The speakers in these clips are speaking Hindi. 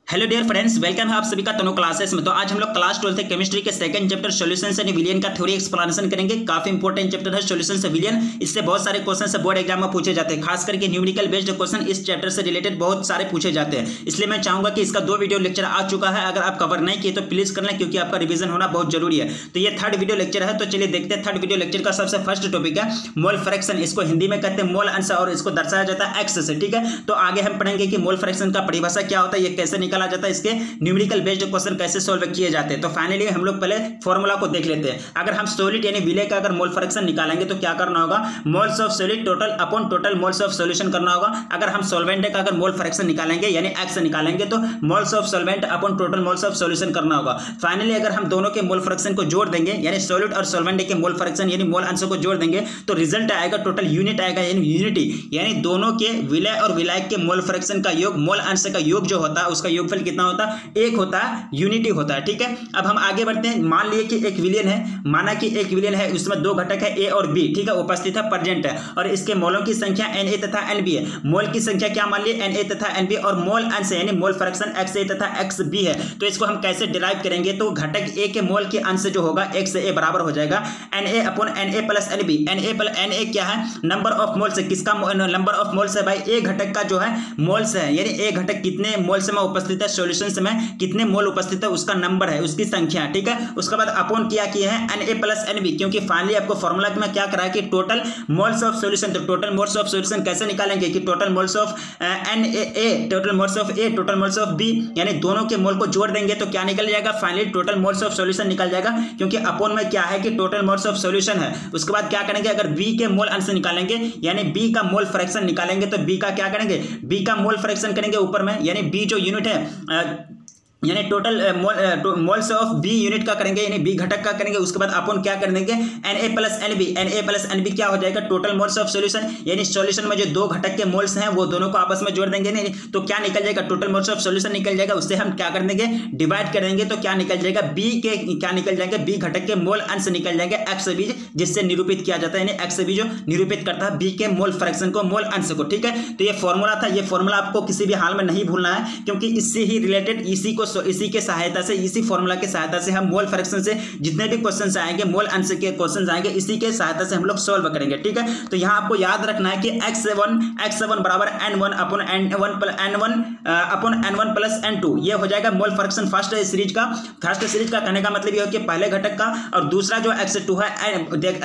हेलो डियर फ्रेंड्स, वेलकम है आप सभी का तनु क्लासेस में। तो आज हम लोग क्लास 12 केमिस्ट्री के सेकंड चैप्टर सॉल्यूशंस एंड विलियन का थ्योरी एक्सप्लेनेशन करेंगे। काफी इंपॉर्टेंट चैप्टर है सॉल्यूशंस विलियन। इससे बहुत सारे क्वेश्चन से बोर्ड एग्जाम में पूछे जाते हैं, खास करके न्यूमेरिकल बेस्ड क्वेश्चन इस चैप्टर से रिलेटेड बहुत सारे पूछे जाते हैं। इसलिए मैं चाहूंगा कि इसका 2 वीडियो लेक्चर आ चुका है, अगर आप कवर नहीं किए तो प्लीज कर लें, क्योंकि आपका रिविजन होना बहुत जरूरी है। तो ये थर्ड वीडियो लेक्चर है, तो चलिए देखते हैं। थर्ड वीडियो लेक्चर का सबसे फर्स्ट टॉपिक है मोल फ्रैक्शन। इसको हिंदी में कहते हैं मोल अंश और इसको दर्शाया जाता है एक्स से। ठीक है, तो आगे हम पढ़ेंगे कि मोल फ्रैक्शन का परिभाषा क्या होता है, ये कैसे निकाला जाता है, इसके न्यूमेरिकल बेस्ड क्वेश्चन कैसे सॉल्व किए जाते हैं। तो फाइनली हम लोग पहले फॉर्मूला को देख लेते हैं। अगर हम सॉलिड यानी विलय का अगर मोल फ्रैक्शन निकालेंगे तो क्या करना होगा, moles of solid total upon total moles of solution करना होगा। अगर हम सॉल्वेंट का अगर मोल फ्रैक्शन निकालेंगे यानी एक्स निकालेंगे तो moles of solvent upon total moles of solution करना होगा। फाइनली अगर हम दोनों के मोल फ्रैक्शन को जोड़ देंगे यानी सॉलिड और सॉल्वेंट के मोल फ्रैक्शन यानी मोल अंश को जोड़ देंगे तो रिजल्ट आएगा टोटल यूनिट आएगा यानी यूनिटी, यानी दोनों के विलय और विलायक के मोल फ्रैक्शन का योग मोल अंश का योग जो होता है उसका योगफल कितना होता है, 1 होता है, यूनिटी होता है। ठीक है, अब हम आगे बढ़ते हैं। मान लिए कि एक विलियन है, माना कि एक विलियन है, उसमें 2 घटक है ए और बी। ठीक है, उपस्थित है, प्रेजेंट है, और इसके मोलों की संख्या Na तथा Nb है। मोल की संख्या क्या मान लिए, Na तथा Nb, और मोल अंश यानी मोल फ्रैक्शन Xa तथा Xb है। तो इसको हम कैसे डिराइव करेंगे, तो घटक ए के मोल के अंश जो होगा Xa बराबर हो जाएगा Na upon Na plus Nb। Na क्या है, नंबर ऑफ मोल्स है, किसका नंबर ऑफ मोल्स है भाई, ए घटक का जो है मोल्स है, यानी ए घटक कितने मोल्स में उपस्थित है, सॉल्यूशंस में कितने मोल उपस्थित है उसका नंबर है, उसकी संख्या। ठीक है, उसके बाद अपॉन किया है Na प्लस Nb, क्योंकि फाइनली आपको फॉर्मूला में क्या करा है कि टोटल मोल्स ऑफ सॉल्यूशन। तो टोटल मोल्स ऑफ सॉल्यूशन कैसे निकालेंगे कि total moles of Na total moles of A total moles of B, यानी दोनों के मोल को जोड़ देंगे तो क्या निकल जाएगा, finally total moles of solution निकल जाएगा, क्योंकि अपॉन में क्या है कि टोटल मोल्स ऑफ सॉल्यूशन है। उसके बाद क्या करेंगे, अगर B के मोल अंश निकालेंगे यानी B का मोल फ्रैक्शन निकालेंगे तो B का क्या करेंगे, B का मोल फ्रैक्शन करेंगे ऊपर में, यानी B जो यूनिट है यानी total moles of B unit का करेंगे यानी बी घटक का करेंगे। उसके बाद अपन क्या कर देंगे Na प्लस Nb क्या हो जाएगा, टोटल मोल्स ऑफ सॉल्यूशन, यानी सॉल्यूशन में जो 2 घटक के मोल्स हैं वो दोनों को आपस में जोड़ देंगे नहीं तो क्या निकल जाएगा, टोटल मोल्स ऑफ सॉल्यूशन निकल जाएगा। उससे हम क्या कर देंगे, डिवाइड कर देंगे तो क्या निकल जाएगा, बी के क्या निकल जाएंगे, बी घटक के मोल अंश निकल जाएंगे Xb, जिससे निरूपित किया जाता है, यानी Xb जो निरूपित करता है बी के मोल फ्रैक्शन को, मोल अंश को। ठीक है, तो ये फॉर्मूला था, ये फॉर्मूला आपको किसी भी हाल में नहीं भूलना है, क्योंकि इससे ही रिलेटेड इसी के सहायता से, इसी फॉर्मूला के सहायता से हम मोल फ्रैक्शन से जितने भी क्वेश्चंस आएंगे, मोल अंश के क्वेश्चंस आएंगे, इसी के सहायता से हम लोग सॉल्व करेंगे। ठीक है, तो यहां आपको याद रखना है कि x7 बराबर n1 upon n1 plus n2, ये हो जाएगा मोल फ्रैक्शन फर्स्ट सीरीज का। कहने का मतलब ये हो कि पहले घटक का, और दूसरा जो x2 है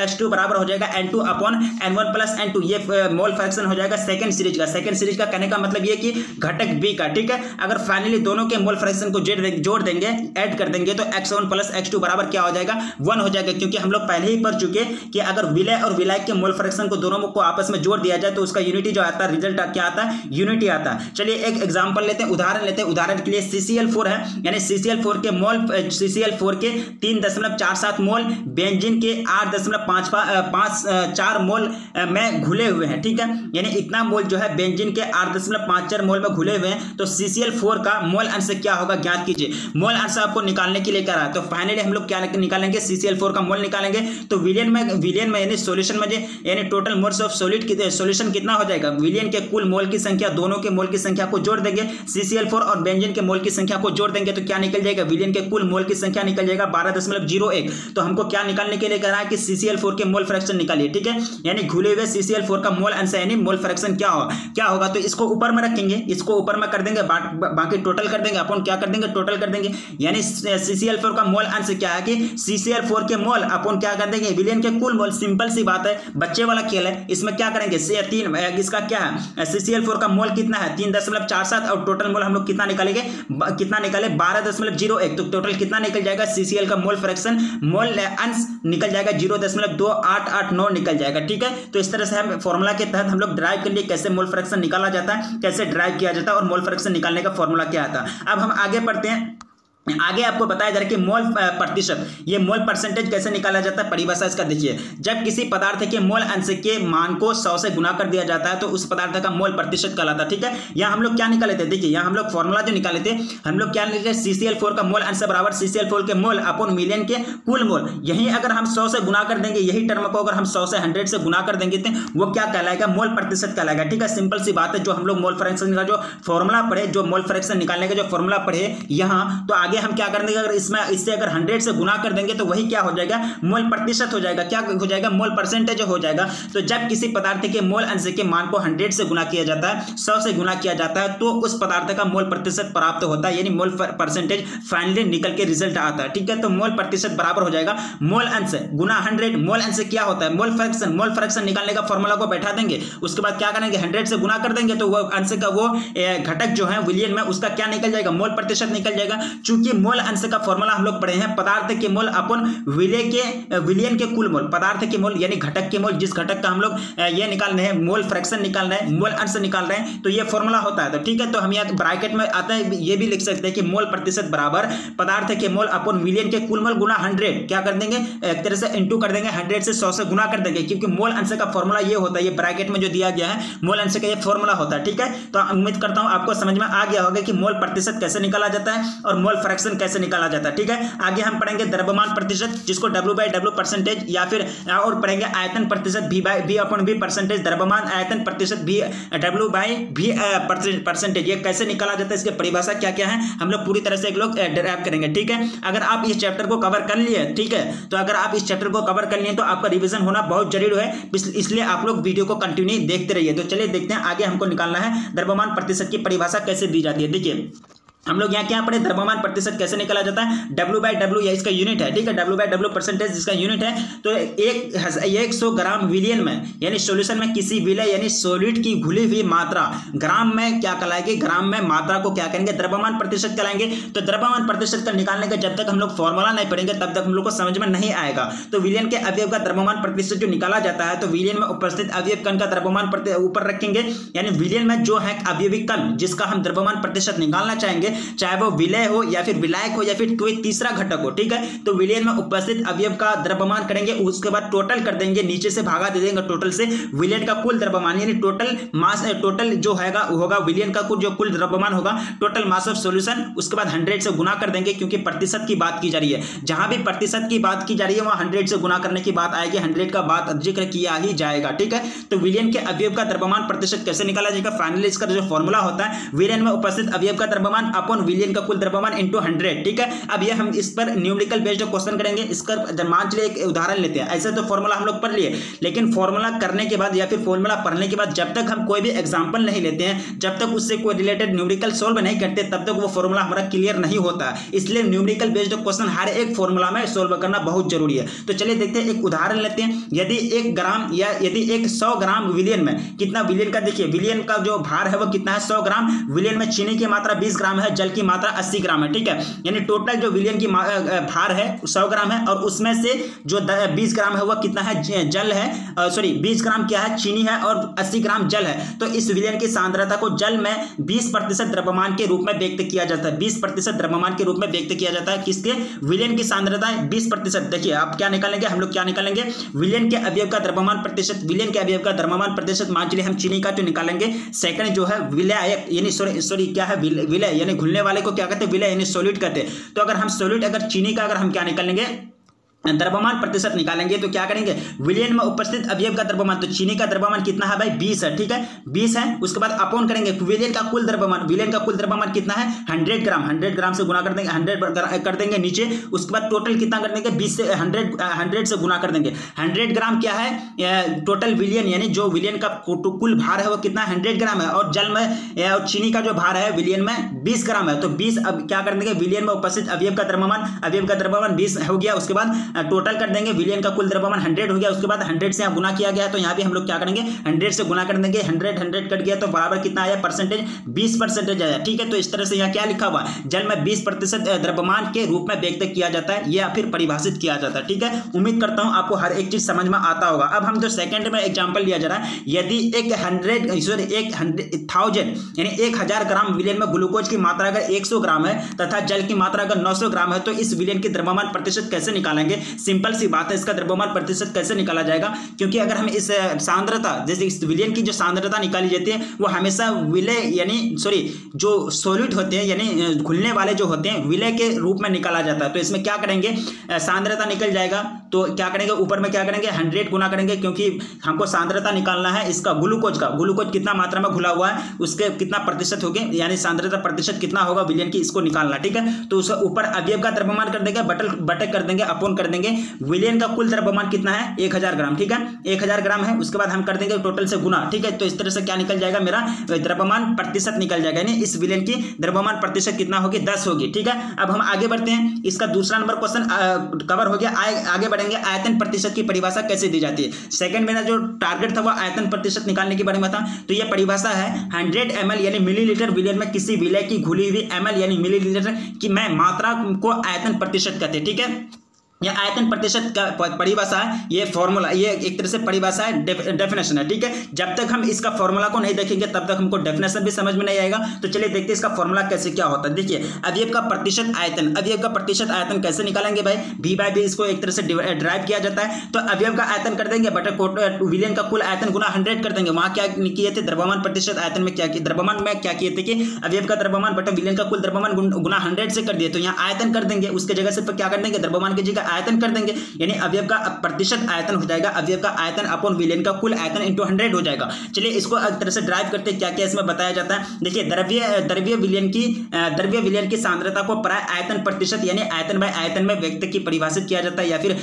x2 बराबर हो जाएगा n2 upon n1 plus n2, ये मोल फ्रैक्शन हो जाएगा सेकंड सीरीज का। सेकंड सीरीज का कहने का मतलब ये कि घटक बी का। ठीक है, अगर फाइनली दोनों के मोल फ्रैक्शन को जोड़ देंगे, ऐड कर देंगे तो x1 प्लस x2 बराबर क्या हो जाएगा, 1 हो जाएगा, क्योंकि हम लोग पहले ही पढ़ चुके कि अगर विलय और विलायक के मोल फ्रैक्शन को दोनों को आपस में जोड़ दिया जाए तो उसका यूनिटी जो आता है, रिजल्ट क्या आता है, यूनिटी आता है। चलिए एक एग्जांपल लेते हैं, उदाहरण लेते हैं। उदाहरण के लिए CCl4 है, यानी CCl4 के मोल, CCl4 के 3.47 मोल, बेंजीन के 8.54 मोल में घुले हुए हैं। ठीक है, यानी इतना मोल जो है बेंजीन के 8.54 मोल में घुले हुए हैं, तो CCl4 का मोल अंश क्या होगा ज्ञात कीजिए। मोल अंश आपको निकालने के लिए करा, तो फाइनली हम लोग क्या निकालेंगे, CCl4 का मोल निकालेंगे। तो विलियन में यानी सॉल्यूशन में यानी टोटल मोल्स ऑफ सॉलिड की सॉल्यूशन कितना हो जाएगा, विलियन के कुल मोल की संख्या, दोनों के मोल की संख्या को जोड़ देंगे, CCl4 और बेंजीन के मोल की संख्या को जोड़ देंगे तो क्या निकल जाएगा, विलियन के कुल मोल की संख्या निकल जाएगा 12.01। तो हमको क्या निकालने के लिए कह रहा है कि CCl4 के मोल फ्रैक्शन निकालिए। ठीक है, यानी घुले हुए CCl4 का मोल अंश यानी मोल फ्रैक्शन क्या होगा, तो इसको ऊपर में रखेंगे, इसको ऊपर में कर देंगे, बाकी टोटल कर देंगे, अपन क्या कर देंगे, टोटल कर देंगे, यानी CCl4 का मोल अंश क्या है कि CCl4 के मोल अपन क्या कर देंगे, विलियन के कुल मोल। सिंपल सी बात है, बच्चे वाला खेल है, इसमें क्या करेंगे, इसका क्या है, CCl4 का मोल कितना है 3.47, और टोटल मोल हम लोग कितना निकाले 12.01, तो टोटल कितना निकल जाएगा, CCl का मोल फ्रैक्शन, मोल अंश निकल जाएगा 0.2889 निकल जाएगा। ठीक है, तो इस तरह से हम फॉर्मूला के तहत हम लोग ड्राइव के लिए कैसे मोल फ्रैक्शन निकाला जाता है, कैसे ड्राइव किया जाता है, और मोल फ्रैक्शन निकालने का फॉर्मूला क्या आता है। अब हम आगे पढ़ते हैं। आगे आपको बताया जा रहा है कि मोल प्रतिशत, ये मोल परसेंटेज कैसे निकाला जाता है, परिभाषा इसका देखिए। जब किसी पदार्थ के मोल अंश के मान को 100 से गुना कर दिया जाता है तो उस पदार्थ का मोल प्रतिशत कहलाता है। ठीक है, यहाँ हम लोग क्या निकाले थे, देखिए यहाँ हम लोग फॉर्मूला जो निकाले थे, हम लोग क्या निकाले, CCl4 का मोल अंश बराबर CCl4 के मोल अपॉन मिलियन के कुल मोल। यही अगर हम 100 से गुना कर देंगे, यही टर्म को अगर हम 100 से 100 से गुना कर देंगे तो वो क्या कहलाएगा, मोल प्रतिशत कहलाएगा। ठीक है, सिंपल सी बात है। जो हम लोग मोल फ्रैक्शन का जो फॉर्मूला पढ़े, जो मोल फ्रैक्शन निकालने का जो फॉर्मूला पढ़े यहाँ, तो आगे हम क्या कर देंगे, अगर इसमें इससे अगर 100 से गुना कर देंगे तो वही क्या हो जाएगा, मोल प्रतिशत हो जाएगा। क्या हो जाएगा, मोल परसेंटेज हो जाएगा। तो जब किसी पदार्थ के मोल अंश के मान को 100 से गुना किया जाता है, 100 से गुना किया जाता है, तो उस पदार्थ का मोल प्रतिशत प्राप्त होता है, यानी मोल परसेंटेज फाइनली निकल के रिजल्ट आता है। ठीक है, तो मोल प्रतिशत बराबर हो जाएगा मोल अंश गुना 100। मोल अंश क्या होता है, मोल फ्रैक्शन। मोल फ्रैक्शन निकालने का फॉर्मूला को बैठा देंगे, उसके बाद क्या करेंगे, 100 से गुना कर देंगे तो वो अंश का वो घटक जो है विलियन में, उसका क्या निकल जाएगा, मोल प्रतिशत निकल जाएगा। चूंकि मोल अंश का फॉर्मूला हम लोग पढ़े हैं, पदार्थ के मोल अपन विलियन के कुल मोल, पदार्थ के मोल यानी घटक के मोल, जिस घटक का हम लोग ये निकाल रहे हैं, मोल फ्रैक्शन निकाल रहे हैं, मोल अंश निकाल रहे हैं, तो ये फॉर्मूला होता है। तो ठीक है, तो हम यहाँ ब्रैकेट में आता है, ये भी लिख सकते हैं कि मोल प्रतिशत बराबर पदार्थ के मोल अपन विलियन के कुल मोल गुना 100, क्या कर देंगे, एक तरह से इंटू कर देंगे, 100 से 100 से गुना कर देंगे, क्योंकि मोल अंश का फॉर्मूला ये होता है, ये ब्रैकेट में जो दिया गया है मोल अंश का ये फॉर्मूला होता है। ठीक है, तो उम्मीद करता हूं आपको समझ में आ गया होगा कि मोल प्रतिशत कैसे निकाला जाता है और मोल फ्रैक्शन कैसे निकाला जाता है। ठीक है, आगे हम पढ़ेंगे द्रव्यमान प्रतिशत, जिसको W/W परसेंटेज, या फिर और पढ़ेंगे आयतन प्रतिशत, V/V परसेंटेज, द्रव्यमान आयतन प्रतिशत W/V परसेंटेज, ये कैसे निकाला जाता है, इसकी परिभाषा क्या क्या है, हम लोग पूरी तरह से एक लोग डिराइव करेंगे। ठीक है, अगर आप इस चैप्टर को कवर कर लिए, ठीक है, तो अगर आप इस चैप्टर को कवर कर लिए तो आपका रिवीजन होना बहुत जरूरी है, इसलिए आप लोग वीडियो को कंटिन्यू देखते रहिए। तो चलिए देखते हैं आगे हमको निकालना है द्रव्यमान प्रतिशत की परिभाषा कैसे दी जाती है। देखिए हम लोग यहाँ क्या पढ़े, द्रव्यमान प्रतिशत कैसे निकाला जाता है, W/W या इसका यूनिट है। ठीक है, W/W परसेंटेज इसका यूनिट है। तो 100 ग्राम विलियन में, यानी सॉल्यूशन में किसी विलय यानी सॉलिड की घुली हुई मात्रा ग्राम में क्या कहलाएगी, ग्राम में मात्रा को क्या करेंगे, द्रव्यमान प्रतिशत कहलाएंगे। तो द्रव्यमान प्रतिशत का निकालने का जब तक हम लोग फॉर्मूला नहीं पढ़ेंगे तब तक हम लोग को समझ में नहीं आएगा। तो विलियन के अवयव का द्रव्यमान प्रतिशत जो निकाला जाता है, तो विलियन में उपस्थित अवयव कण का द्रव्यमान ऊपर रखेंगे, यानी विलियन में जो है अवयवी कण जिसका हम द्रव्यमान प्रतिशत निकालना चाहेंगे, चाहे वो विलय हो या फिर विलायक हो या फिर कोई तीसरा घटक हो। ठीक है, तो विलयन में उपस्थित अवयव का द्रव्यमान करेंगे, उसके बाद टोटल कर देंगे, नीचे से भागा दे देंगे टोटल से, विलयन का कुल द्रव्यमान यानी टोटल मास, टोटल जो होगा विलयन का जो कुल द्रव्यमान होगा, टोटल मास ऑफ सॉल्यूशन, उसके बाद 100 से गुना कर देंगे, क्योंकि प्रतिशत की बात की जा रही है। जहां भी प्रतिशत की बात की जा रही है वहां 100 से गुना करने की बात आएगी, 100 का बात जिक्र किया ही जाएगा। ठीक है, तो विलयन के अवयव का द्रव्यमान प्रतिशत कैसे निकाला जाएगा, फाइनली इसका जो फॉर्मूला होता है, विलयन में उपस्थित अवयव का द्रव्यमान अपॉन विलयन का कुल द्रव्यमान इंटू 100। ठीक है, अब ये हम इस पर न्यूमेरिकल बेस्ड क्वेश्चन करेंगे। इसका मान चलिए एक उदाहरण लेते हैं, ऐसे तो फॉर्मूला हम लोग पढ़ लिए, लेकिन फॉर्मूला करने के बाद या फिर फॉर्मूला पढ़ने के बाद जब तक हम कोई भी एग्जांपल नहीं लेते हैं, जब तक उससे कोई रिलेटेड न्यूमेरिकल सोल्व नहीं करते, तब तक वो फॉर्मूला हमारा क्लियर नहीं होता। इसलिए न्यूमेरिकल बेस्ड क्वेश्चन हर एक फॉर्मूला में सोल्व करना बहुत जरूरी है। तो चलिए देखते हैं, एक उदाहरण लेते हैं। यदि 1 ग्राम या यदि 100 ग्राम विलियन में, कितना विलियन का, देखिए विलियन का जो भार है वो कितना है, 100 ग्राम। विलियन में चीनी की मात्रा 20 ग्राम है, जल की मात्रा 80 ग्राम है। ठीक है, यानी टोटल जो विलियन की भार है 100 ग्राम है, और उसमें से जो 20 ग्राम है वह कितना है, जल है, 20 ग्राम क्या है, चीनी है, और 80 ग्राम जल है। तो इस विलियन की सांद्रता को जल में 20% द्रव्यमान के रूप में व्यक्त किया जाता है, 20% द्रव्यमान के रूप में व्यक्त किया जाता है। किसके, विलियन की सांद्रता 20%। देखिए आप क्या निकालेंगे, हम लोग क्या निकालेंगे, विलियन के अवयव का द्रव्यमान प्रतिशत, विलियन के अवयव का द्रव्यमान प्रतिशत, मान चलिए हम चीनी का तो निकालेंगे। सेकंड जो है विलायक यानी सॉरी क्या है, विलय यानी घुलने वाले को क्या कहते हैं, विलय यानी सॉलिड कहते हैं। तो अगर हम सॉलिड, अगर चीनी का अगर हम क्या निकालेंगे, द्रव्यमान प्रतिशत निकालेंगे, तो क्या करेंगे, विलियन में उपस्थित अवयव का द्रव्यमान, तो चीनी का द्रव्यमान कितना है भाई, 20 है। ठीक है, 20 है। उसके बाद अपॉन करेंगे विलियन का कुल द्रव्यमान, विलियन का कुल द्रव्यमान कितना है, 100 ग्राम। 100 ग्राम से गुना कर देंगे, 100 कर देंगे नीचे। उसके बाद टोटल कितना कर देंगे, 20 से 100 से गुना कर देंगे। 100 ग्राम क्या है, टोटल विलियन यानी जो विलियन का कुल भार है वो कितना 100 ग्राम है, और जल में और चीनी का जो भार है विलियन में 20 ग्राम है। तो 20, अब क्या कर देंगे, विलियन में उपस्थित अवयव का द्रव्यमान 20 हो गया। उसके बाद टोटल कर देंगे, विलियन का कुल द्रव्यमान 100 हो गया, उसके बाद 100 से यहाँ गुना किया गया, तो यहाँ भी हम लोग क्या करेंगे 100 से गुना कर देंगे, 100 कट गया तो बराबर कितना आया परसेंटेज 20% आया। ठीक है, तो इस तरह से यहाँ क्या लिखा हुआ है, जल में 20% द्रव्यमान के रूप में व्यक्त किया जाता है या फिर परिभाषित किया जाता है। ठीक है, उम्मीद करता हूं आपको हर एक चीज समझ में आता होगा। अब हम जो सेकंड में एग्जांपल लिया जा रहा है, यदि 1000 यानी 1000 ग्राम विलियन में ग्लूकोज की मात्रा अगर 100 ग्राम है तथा जल की मात्रा अगर 900 ग्राम है, तो इस विलियन की द्रव्यमान प्रतिशत कैसे निकालेंगे। सिंपल सी बात है, इसका द्रव्यमान प्रतिशत कैसे निकाला जाएगा, क्योंकि अगर हम इस सांद्रता जैसे इस विलियन की जो सांद्रता निकाली जाती है वो हमेशा विलय यानी जो सॉलिड होते हैं यानी घुलने वाले जो होते हैं विलय के रूप में निकाला जाता है। तो इसमें क्या करेंगे, सांद्रता निकल जाएगा, तो क्या करेंगे ऊपर में क्या करेंगे 100 गुना करेंगे, क्योंकि हमको सांद्रता निकालना है इसका ग्लूकोज कितना मात्रा में घुला हुआ है उसके कितना प्रतिशत हो गए, यानी सांद्रता प्रतिशत कितना होगा विलियन की, इसको निकालना। ठीक है, तो उसके ऊपर अवयव का द्रव्यमान कर देंगे, बटे कर देंगे, अपॉन कर देंगे, विलियन का कुल द्रव्यमान कितना है 1000 ग्राम। ठीक है, 1000 ग्राम है, उसके बाद हम कर देंगे टोटल से गुना। ठीक है, तो इस तरह से क्या निकल जाएगा, मेरा द्रव्यमान प्रतिशत निकल जाएगा, यानी इस विलियन की द्रव्यमान प्रतिशत कितना होगी 10 होगी। ठीक है, अब हम आगे बढ़ते हैं, इसका दूसरा नंबर क्वेश्चन कवर हो गया। आगे बढ़ेंगे, आयतन प्रतिशत की परिभाषा कैसे दी जाती है। सेकंड मेरा जो टारगेट था वो आयतन प्रतिशत निकालने के बारे में था, तो यह परिभाषा है 100 ml यानी मिलीलीटर विलियन में किसी विलय की घुली हुई ml यानी मिलीलीटर की मैं मात्रा को आयतन प्रतिशत कहते हैं। ठीक है, यह आयतन प्रतिशत का परिभाषा है, ये फॉर्मूला, ये एक तरह से परिभाषा है, डेफिनेशन है। ठीक है, जब तक हम इसका फॉर्मूला को नहीं देखेंगे तब तक हमको डेफिनेशन भी समझ में नहीं आएगा। तो चलिए देखते हैं इसका फॉर्मूला कैसे क्या होता है। देखिए, अवयव का प्रतिशत आयतन, अवयव का प्रतिशत आयतन कैसे निकालेंगे भाई, V/V इसको एक तरह से ड्राइव किया जाता है। तो अवयव का आयतन कर देंगे बटे विलियन का कुल आयतन गुना 100 कर देंगे। वहां क्या किए थे, द्रव्यमान प्रतिशत आयतन में क्या किए, द्रव्यमान में क्या किए थे कि अवयव का द्रव्यमान बटे विलियन का कुल द्रव्यमान गुना 100 से कर दिए, तो यहाँ आयतन कर देंगे, उसके जगह से क्या कर देंगे, द्रव्यमान की जगह आयतन कर देंगे, यानी अवयव का प्रतिशत आयतन हो जाएगा, अवयव का आयतन अपॉन विलियन का कुल आयतन इंटू 100 हो जाएगा। चलिए इसको एक तरह से ड्राइव करते क्या क्या इसमें बताया जाता है। देखिए, द्रव्य विलियन की सांद्रता को प्राय आयतन प्रतिशत यानी आयतन बाय आयतन में व्यक्त की परिभाषित किया जाता है या फिर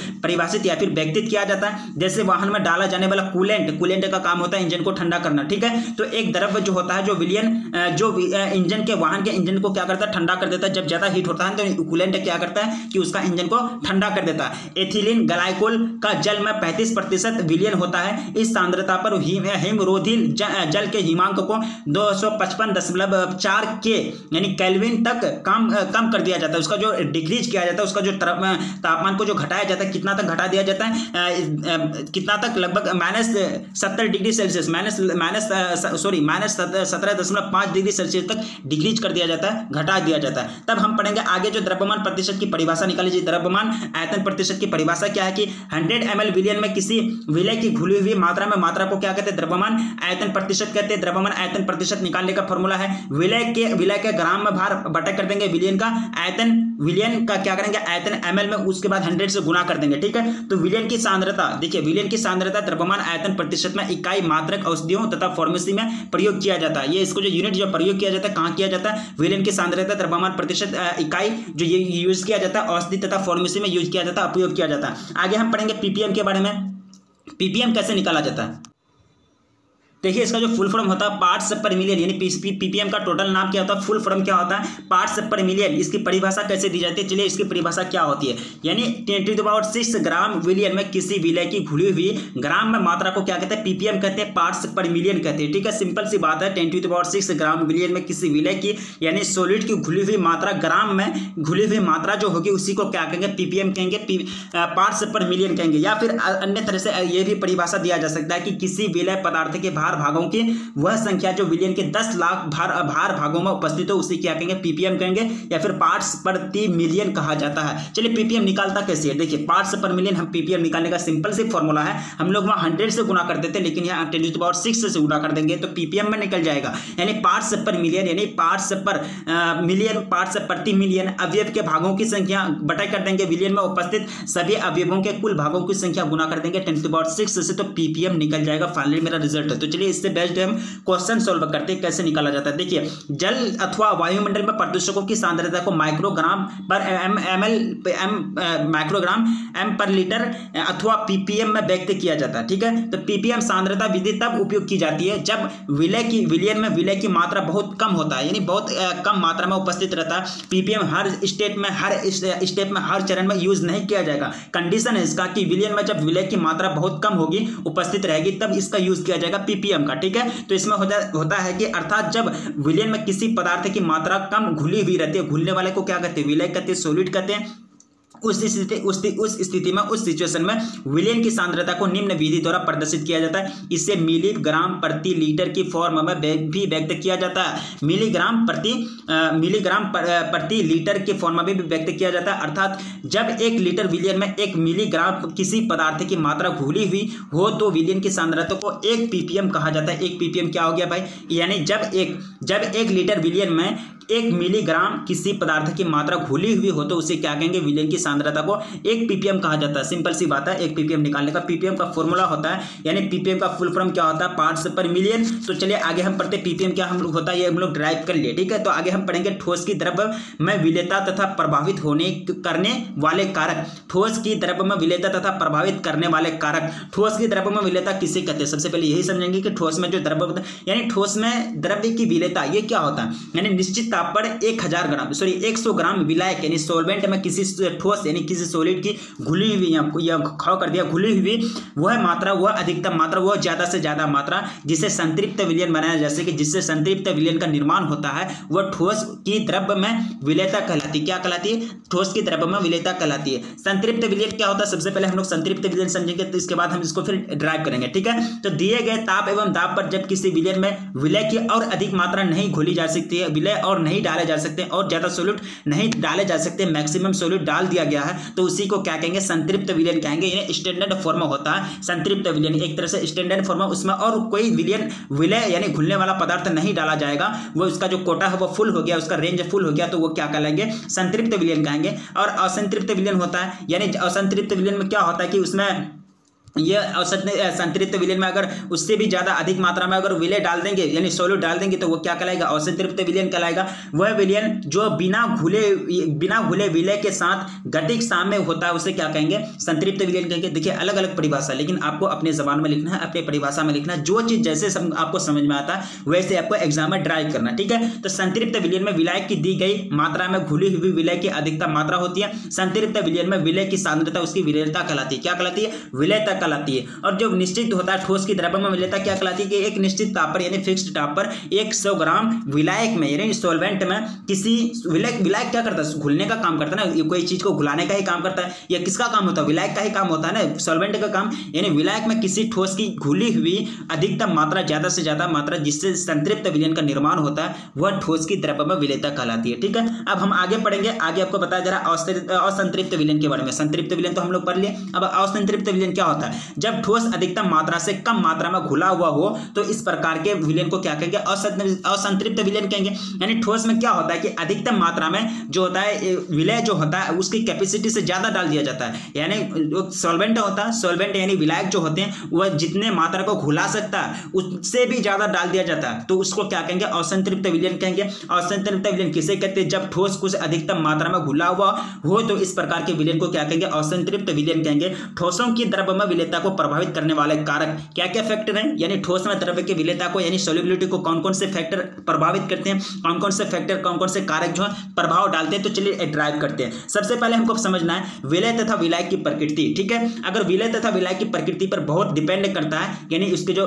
व्यक्तित किया जाता है। जैसे वाहन में डाला जाने वाला कूलेंट का काम होता है इंजन को ठंडा करना। ठीक है, तो एक द्रव्य जो होता है जो विलियन जो इंजन के वाहन के इंजन को क्या करता है, ठंडा कर देता है। जब ज्यादा हीट होता है तो कूलेंट क्या करता है कि उसका इंजन को ठंडा कर देता है। एथिलीन ग्लाइकोल का जल में 35% विलियन होता है। इस सांद्रता पर हिमरोधिल जल के हिमांक को 255.4 के यानी केल्विन तक कम कर दिया जाता है। उसका जो डिक्रीज किया जाता है, उसका जो तापमान को जो घटाया जाता है, कितना तक घटा दिया जाता है, कितना तक, लगभग -70 डिग्री सेल्सियस -17.5 डिग्री सेल्सियस तक डिक्रीज कर दिया जाता है, घटा दिया जाता है। तब हम पढ़ेंगे आगे जो द्रव्यमान प्रतिशत की परिभाषा निकाली जाए। द्रव्यमान आयतन प्रतिशत की परिभाषा क्या है कि 100 ml विलियन में किसी विलय की घुली हुई मात्रा में मात्रा को क्या कहते हैं, द्रव्यमान आयतन प्रतिशत कहते हैं। द्रव्यमान आयतन प्रतिशत निकालने का फॉर्मूला है विलय के ग्राम में भार बटा कर देंगे विलियन का आयतन, विलियन का क्या करेंगे आयतन ml में, उसके बाद 100 से गुना कर देंगे। ठीक है, तो विलियन की सांद्रता, देखिए विलियन की सांद्रता द्रव्यमान आयतन प्रतिशत में इकाई मात्रक औषधियों तथा फार्मेसी में प्रयोग किया जाता है। ये इसको जो यूनिट जो प्रयोग किया जाता है कहाँ किया जाता है, विलियन की सांद्रता द्रव्यमान प्रतिशत इकाई जो ये यूज किया जाता है औषधि तथा फार्मेसी में यूज किया जाता है, उपयोग किया जाता है। आगे हम पढ़ेंगे पीपीएम के बारे में। पीपीएम कैसे निकाला जाता है, देखिए इसका जो फुल फॉर्म होता है पार्ट्स पर मिलियन, यानी पीपीएम का टोटल नाम क्या होता है, फुल फॉर्म क्या होता है, पार्ट्स पर मिलियन। इसकी परिभाषा कैसे दी जाती है, चलिए इसकी परिभाषा क्या होती है, यानी 10⁻⁶ ग्राम विलियन में किसी विलय की घुली हुई ग्राम में मात्रा को क्या कहते हैं, पीपीएम कहते हैं, पार्ट्स पर मिलियन कहते हैं। ठीक है, सिंपल सी बात है, 10⁻⁶ ग्राम विलियन में किसी विलय की यानी सॉलिड की घुली हुई मात्रा, ग्राम में घुली हुई मात्रा जो होगी उसी को क्या कहेंगे, पीपीएम कहेंगे, पार्ट्स पर मिलियन कहेंगे। या फिर अन्य तरह से यह भी परिभाषा दिया जा सकता है कि किसी विलय पदार्थ के भार भागों की वह संख्या जो विलियन के 10 लाख भार भागों में उपस्थित हो उसे क्या कहेंगे, पीपीएम कहेंगे, या फिर पार्ट्स प्रति मिलियन कहा जाता है। चलिए पीपीएम निकालता कैसे है, देखिए पार्ट्स पर मिलियन हम पीपीएम निकालने का सिंपल सी फॉर्मूला है, हम लोग वहां 100 से गुना करते थे लेकिन यहाँ 10⁻⁶ से गुना कर देंगे तो पीपीएम में निकल जाएगा। यानी पार्ट्स पर मिलियन यानी पार्ट्स पर मिलियन, पार्ट्स प्रति मिलियन, अवयव के भागों की संख्या बटा कर देंगे विलियन में उपस्थित सभी अवयवों के कुल भागों की संख्या गुना कर देंगे 10⁻⁶ से, तो पीपीएम निकल जाएगा। फाइनली मेरा रिजल्ट है। तो चलिए इससे बेस्ड हम क्वेश्चन सॉल्व करते हैं, कैसे निकाला जाता है। देखिए, जल अथवा वायुमंडल में प्रदूषकों की सांद्रता को माइक्रोग्राम पर लीटर अथवा पीपीएम में व्यक्त किया जाता है। ठीक है, तो पीपीएम सांद्रता विधि तब उपयोग की जाती है जब विलयन में विलय की मात्रा बहुत कम होता है, यानी बहुत कम मात्रा में उपस्थित रहता है। पीपीएम हर स्टेप में हर चरण में यूज नहीं किया जाएगा। कंडीशन है इसका कि विलयन में जब विलय की मात्रा बहुत कम होगी, उपस्थित रहेगी, तब इसका यूज किया जाएगा पीपीएम का। ठीक है, तो इसमें होता है कि अर्थात जब विलयन में किसी पदार्थ की मात्रा कम घुली हुई रहती है, घुलने वाले को क्या कहते हैं, विलय कहते हैं, सॉलिड कहते हैं। उस स्थिति में उस सिचुएशन में विलयन की सांद्रता को निम्न विधि द्वारा प्रदर्शित किया जाता है। इसे मिलीग्राम प्रति लीटर की फॉर्म में भी व्यक्त किया जाता है। मिलीग्राम प्रति लीटर के फॉर्म में भी व्यक्त किया जाता है। अर्थात जब 1 लीटर विलयन में 1 मिलीग्राम किसी पदार्थ की मात्रा घुली हुई हो तो विलयन की सांद्रता को 1 पीपीएम कहा जाता है। 1 पीपीएम क्या हो गया भाई, यानी जब एक लीटर विलयन में 1 मिलीग्राम किसी पदार्थ की मात्रा घुली हुई हो तो उसे क्या कहेंगे, विलयन की सांद्रता को 1 पीपीएम कहा जाता है। सिंपल सी बात है, 1 पीपीएम निकालने का। पीपीएम का फॉर्मूला होता है, यानी पीपीएम का फुल फॉर्म क्या होता है, पार्ट्स पर मिलियन। तो चलिए आगे हम पढ़ते पीपीएम क्या हम लोग होता है, ये हम लोग ड्राइव कर लिए। ठीक है, तो आगे हम पढ़ेंगे ठोस की द्रव्य में विलेयता तथा प्रभावित करने वाले कारक। ठोस की द्रव्य में विलेयता तथा प्रभावित करने वाले कारक। ठोस की द्रव्य में विलेयता किसे कहते हैं, सबसे पहले यही समझेंगे कि ठोस में जो द्रव्य, यानी ठोस में द्रव्य की विलेयता ये क्या होता है, यानी निश्चित ताप पर 100 ग्राम विलायक यानी सॉल्वेंट में किसी ठोस यानी किसी सॉलिड की घुली हुई या खाओ कर दिया घुली हुई वह मात्रा, वह अधिकतम मात्रा, वह ज्यादा से ज्यादा मात्रा जिसे संतृप्त विलयन बनाया, जैसे कि जिससे संतृप्त विलयन का निर्माण होता है, वह ठोस की द्रव्य में विलेयता कहलाती है। क्या कहलाती है, ठोस की द्रव्य में विलेयता कहलाती है। संतृप्त विलयन क्या होता है, सबसे पहले हम लोग संतृप्त विलयन समझेंगे, तो इसके बाद हम इसको फिर ड्राइव करेंगे। ठीक है, तो दिए गए ताप एवं दाब पर जब किसी विलयन में विलय की और अधिक मात्रा नहीं घोली जा सकती है, विलय और नहीं डाले जा सकते और ज्यादा सॉल्यूट नहीं डाले जा सकते, मैक्सिमम सॉल्यूट डाल दिया गया है, तो उसी को क्या कहेंगे, संतृप्त विलयन कहेंगे। ये स्टैंडर्ड फॉर्म होता है संतृप्त विलयन, एक तरह से स्टैंडर्ड फॉर्म, उसमें और कोई विलय यानी घुलने वाला पदार्थ नहीं डाला जाएगा, वो उसका जो कोटा है वो फुल हो गया, उसका रेंज फुल हो गया, तो वो क्या कहलाएंगे, संतृप्त विलयन कहेंगे। और असंतृप्त विलयन होता है, यानी असंतृप्त विलयन में क्या होता है कि उसमें ये संतृप्त विलयन में अगर उससे भी ज्यादा अधिक मात्रा में अगर विलय डाल देंगे यानी सॉल्यूट डाल देंगे तो वो क्या कहलाएगा, असंतृप्त विलयन कहलाएगा। वह विलयन जो बिना घुले विलय के साथ घटित साम्य होता है उसे क्या कहेंगे, संतृप्त विलयन कहेंगे। देखिए अलग अलग परिभाषा, लेकिन आपको अपने जबान में लिखना है, अपने परिभाषा में लिखना है, जो चीज जैसे आपको समझ में आता है वैसे आपको एग्जाम में ड्राइव करना। ठीक है, तो संतृप्त विलयन में विलय की दी गई मात्रा में घुली हुई विलय की अधिकतम मात्रा होती है। संतृप्त विलयन में विलय की सांद्रता उसकी विलयता कहलाती है। क्या कहलाती है, विलयता कहलाती है। और जो निश्चित होता है ठोस की द्रव्य में विलयता क्या कहलाती है कि एक निश्चित ताप पर यानी फिक्स्ड ताप पर 100 ग्राम विलायक में यानी सॉल्वेंट में किसी विलायक क्या करता है, घुलने का काम करता है ना, कोई चीज को घुलाने का ही काम करता है, या किसका काम होता है, विलायक का ही काम होता है ना, सॉल्वेंट का काम। यानी विलायक में किसी ठोस की घुली हुई अधिकतम मात्रा, ज्यादा से ज्यादा मात्रा जिससे संतृप्त विलयन का निर्माण होता है वह ठोस की द्रव्य में विलयता कहलाती है। ठीक है, अब हम आगे पढ़ेंगे, आगे आपको बताया जा रहा है असंतृप्त विलयन के बारे में। संतृप्त विलयन तो हम लोग पढ़ लिए, अब असंतृप्त विलयन क्या होता है, जब ठोस अधिकतम मात्रा से कम मात्रा में घुला हुआ हो तो इस प्रकार के विलयन को क्या कहेंगे, असंतृप्त विलयन कहेंगे। यानी ठोस में क्या होता है कि अधिकतम मात्रा में जो होता है विलय जो होता है उसकी कैपेसिटी से ज्यादा डाल दिया जाता है, यानी जो सॉल्वेंट होता है, सॉल्वेंट यानी विलायक जो होते हैं वह जितने मात्रा को घुला सकता है उससे भी ज्यादा डाल दिया जाता है, तो उसको क्या कहेंगे, असंतृप्त विलयन कहेंगे। असंतृप्त विलयन किसे कहते हैं, जब ठोस कुछ अधिकतम मात्रा में घुला हुआ हो तो इस प्रकार के विलयन को क्या कहेंगे, असंतृप्त विलयन कहेंगे। ठोसों की द्रव्य में विलयता को प्रभावित करने वाले कारक क्या क्या फैक्टर हैं, यानी ठोस में द्रव्य की विलयता को यानी सॉल्युबिलिटी को कौन कौन से फैक्टर प्रभावित करते हैं, कौन कौन से फैक्टर, कौन कौन से कारक जो है प्रभाव डालते हैं, तो चलिए ड्राइव करते हैं। सबसे पहले हमको समझना है विलय तथा विलायक की प्रकृति। ठीक है, अगर विलय तथा विलायक की प्रकृति पर बहुत डिपेंड करता है, यानी उसके जो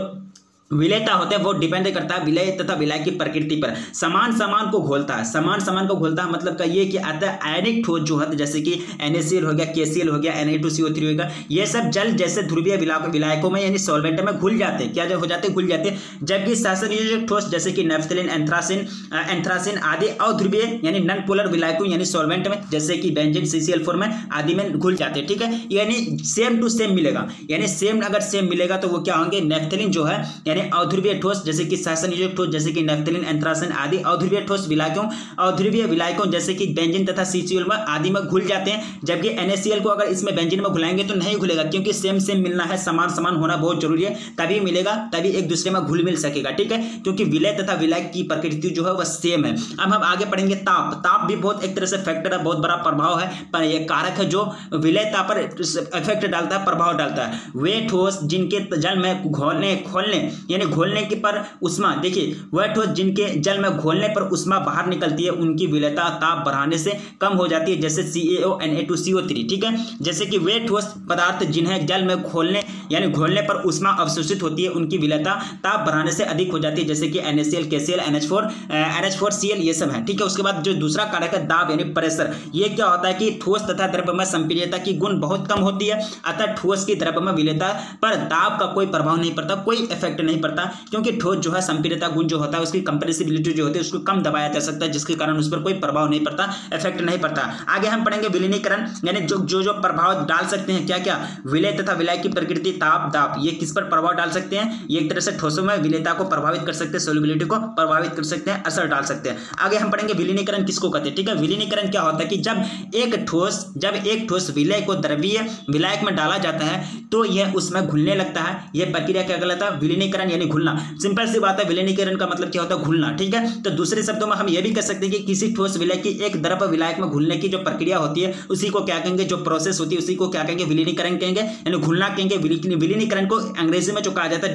विलयता होता है वो डिपेंड करता है विलय तथा विलायक की प्रकृति पर। समान समान को घोलता है, समान समान को घोलता है मतलब का ये कि आयनिक ठोस जो है जैसे कि NaCl हो गया, KCl हो गया, Na2CO3 हो गया, ये सब जल जैसे ध्रुवीय विलायकों में यानी सॉल्वेंट में घुल जाते हैं। क्या हो जाते हैं, घुल जाते हैं। जबकि शासनयोजक ठोस जैसे कि नेफ्थलीन, एंथ्रासिन आदि अध्रुवीय यानी नॉन पोलर विलायकों यानी सॉल्वेंट में जैसे कि बेंजीन CCl4 में आदि में घुल जाते हैं। ठीक है, यानी सेम टू सेम मिलेगा, यानी सेम अगर सेम मिलेगा तो वो क्या होंगे, नेफ्थलीन जो है यानी यानी अध्रुवीय ठोस जैसे कि शासनयोजक ठोस जैसे कि नैफ्थलीन, एंथ्रासिन आदि अध्रुवीय ठोस विलायकों जैसे कि बेंजीन तथा CCl में आदि में घुल जाते हैं, जबकि NaCl को अगर इसमें बेंजीन में घुलाएंगे तो नहीं घुलेगा, क्योंकि सेम मिलना है, समान होना बहुत जरूरी है, तभी मिलेगा, तभी एक दूसरे में घुल मिल सकेगा। ठीक है, क्योंकि विलय तथा विलायक की प्रकृति जो है वह सेम है। अब हम आगे पढ़ेंगे ताप भी बहुत एक तरह से फैक्टर है, बहुत बड़ा प्रभाव है, पर यह कारक है जो विलयता पर इफेक्ट डालता है, प्रभाव डालता है। वे ठोस जिनके जल में घोलने के पर उष्मा, देखिए वह ठोस जिनके जल में घोलने पर उष्मा बाहर निकलती है उनकी विलयता ताप बढ़ाने से कम हो जाती है, जैसे CaO Na2CO3। ठीक है, जैसे कि वे ठोस पदार्थ जिन्हें जल में घोलने पर उष्मा अवशोषित होती है उनकी विलयता ताप बढ़ाने से अधिक हो जाती है, जैसे कि NaCl, KCl, NH4Cl ये सब है। ठीक है, उसके बाद जो दूसरा कारक है दाब यानी प्रेशर, ये क्या होता है कि ठोस तथा द्रव्यमय संपीड़ितता की गुण बहुत कम होती है, अतः ठोस की द्रव्यमय विलयता पर दाब का कोई प्रभाव नहीं पड़ता, कोई इफेक्ट नहीं पड़ता, क्योंकि ठोस जो है संपीड़ितता गुण जो होता है उसकी कंप्रेसिबिलिटी जो होती है उसको कम दबाया जा सकता है, जिसके कारण उस पर कोई प्रभाव नहीं पड़ता, इफेक्ट नहीं पड़ता। आगे हम पढ़ेंगे विलीनीकरण, यानी जो प्रभाव डाल सकते हैं, क्या विलय तथा विलय की प्रकृति, ताप, दाब, ये किस पर प्रभाव डाल सकते हैं, ये एक तरह से ठोसों में विलयता को प्रभावित कर सकते हैं, सोल्युबिलिटी को प्रभावित कर सकते हैं, असर डाल सकते हैं। आगे हम पढ़ेंगे विलीनीकरण किसको कहते हैं। ठीक है, विलीनीकरण क्या होता है कि जब एक ठोस विलय को द्रवीय विलायक में डाला जाता है तो यह उसमें घुलने लगता है, यह प्रक्रिया क्या कहलाता है, विलीनीकरण यानी घुलना। सिंपल सी बात है, विलीनीकरण का मतलब क्या होता है, घुलना। ठीक है, तो दूसरे शब्दों में हम यह भी कह सकते हैं कि किसी ठोस विलय की एक द्रव विलायक में घुलने की जो प्रक्रिया होती है उसी को क्या कहेंगे, जो प्रोसेस होती है उसी को क्या कहेंगे, विलीनीकरण कहेंगे, यानी घुलना कहेंगे। विलीनीकरण को अंग्रेजी में जो कहा जाता है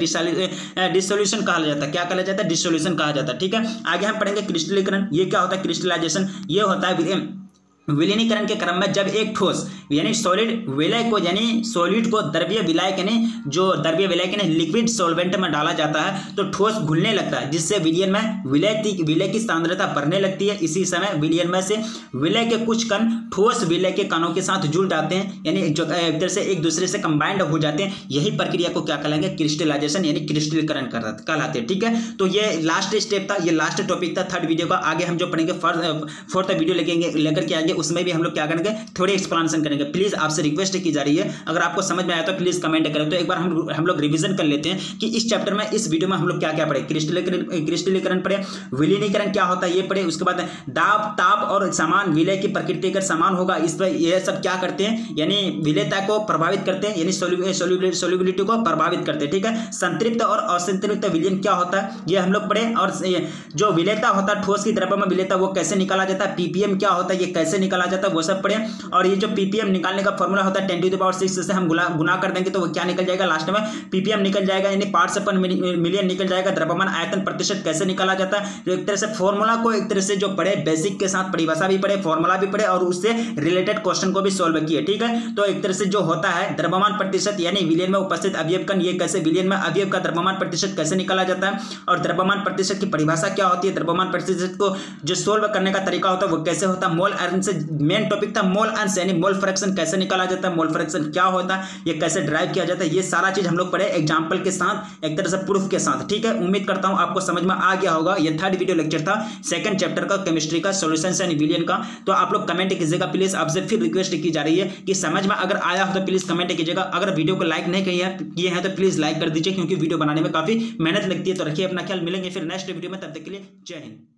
डिसोल्यूशन कहा जाता है, क्या कहा जाता है, डिसोल्यूशन कहा जाता है। ठीक है, आगे हम पढ़ेंगे क्रिस्टलीकरण, ये क्या होता है, क्रिस्टलाइजेशन, ये होता है विलीनीकरण के क्रम में जब एक ठोस यानी सॉलिड विलय को यानी सॉलिड को द्रवीय विलायक यानी लिक्विड सॉल्वेंट में डाला जाता है तो ठोस घुलने लगता है, जिससे विलयन में विलय की सांद्रता बढ़ने लगती है। इसी समय विलयन में से विलय के कुछ कण ठोस विलय के कणों के साथ जुड़ जाते हैं, यानी जो एक तरह से एक दूसरे से कंबाइंड हो जाते हैं। यही प्रक्रिया को क्या कहलाएंगे, क्रिस्टलाइजेशन यानी क्रिस्टलीकरण कहलाते हैं। ठीक है, तो ये लास्ट स्टेप था, ये लास्ट टॉपिक था थर्ड वीडियो का। आगे हम जो पढ़ेंगे फोर्थ वीडियो लेकर के आएंगे, उसमें भी हम लोग क्या करेंगे, थोड़ी एक्सप्लेनेशन करेंगे। प्लीज आपसे रिक्वेस्ट की जा रही है, अगर आपको समझ में आया तो प्लीज कमेंट करें। तो एक बार हम लोग रिवीजन कर लेते हैं कि इस चैप्टर में, इस वीडियो में हम लोग क्या क्या पढ़े, क्रिस्टलीकरण पढ़े, विलीनीकरण क्या होता है ये पढ़े, उसके बाद दाब, ताप और समान विलय की प्रकृति अगर समान होगा इस पर यह सब क्या करते हैं, यानी विलयता को प्रभावित करते हैं, यानी सोल्युबिलिटी को प्रभावित करते हैं। ठीक है, संतृप्त और असंतृप्त विलयन क्या होता है ये हम लोग पढ़े, और जो विलयता होता है ठोस की द्रव्य में विलयता वो कैसे निकाला जाता है, पीपीएम क्या होता है ये कैसे निकाला जाता है वो सब पढ़े। और ये जो पीपीएम निकालने का फॉर्मूला होता है 10⁶ से हम गुना कर देंगे तो वो क्या निकल जाएगा, लास्ट में पीपीएम निकल जाएगा, यानी पार्ट्स पर मिलियन निकल जाएगा। द्रव्यमान आयतन प्रतिशत कैसे निकाला जाता है, तो एक तरह से फॉर्मूला को एक तरह से जो पढ़े, बेसिक के साथ परिभाषा भी पढ़े, फॉर्मूला भी पढ़े और उससे रिलेटेड क्वेश्चन को भी सॉल्व किए। ठीक है, तो एक तरह से जो होता है द्रव्यमान प्रतिशत यानी विलयन में उपस्थित अवयव कण, ये कैसे विलयन में अवयव का द्रव्यमान प्रतिशत कैसे निकाला जाता है, और द्रव्यमान प्रतिशत की परिभाषा क्या होती है, द्रव्यमान प्रतिशत को जो सोल्व करने का तरीका होता है वो कैसे होता है। मोल अंश से मेन टॉपिक था मोल अंश यानी मोल फ्रैक्शन कैसे निकाला जाता है, मोल फ्रैक्शन क्या होता है, ये कैसे ड्राइव किया जाता है, ये सारा चीज हम लोग पढ़े एग्जांपल के साथ, एक तरह से प्रूफ के साथ। ठीक है, उम्मीद करता हूं आपको समझ में आ गया होगा। ये थर्ड वीडियो लेक्चर था सेकंड चैप्टर का, केमिस्ट्री का, सॉल्यूशंस एंड विलयन का। तो आप लोग कमेंट कीजिएगा प्लीज, आपसे फिर रिक्वेस्ट की जा रही है कि समझ में अगर आया हो तो प्लीज कमेंट कीजिएगा। अगर वीडियो को लाइक नहीं किए हैं तो प्लीज लाइक कर दीजिए, क्योंकि वीडियो बनाने में काफी मेहनत लगती है। तो रखिए अपना ख्याल, मिलेंगे फिर नेक्स्ट वीडियो में, तब तक के लिए जय हिंद।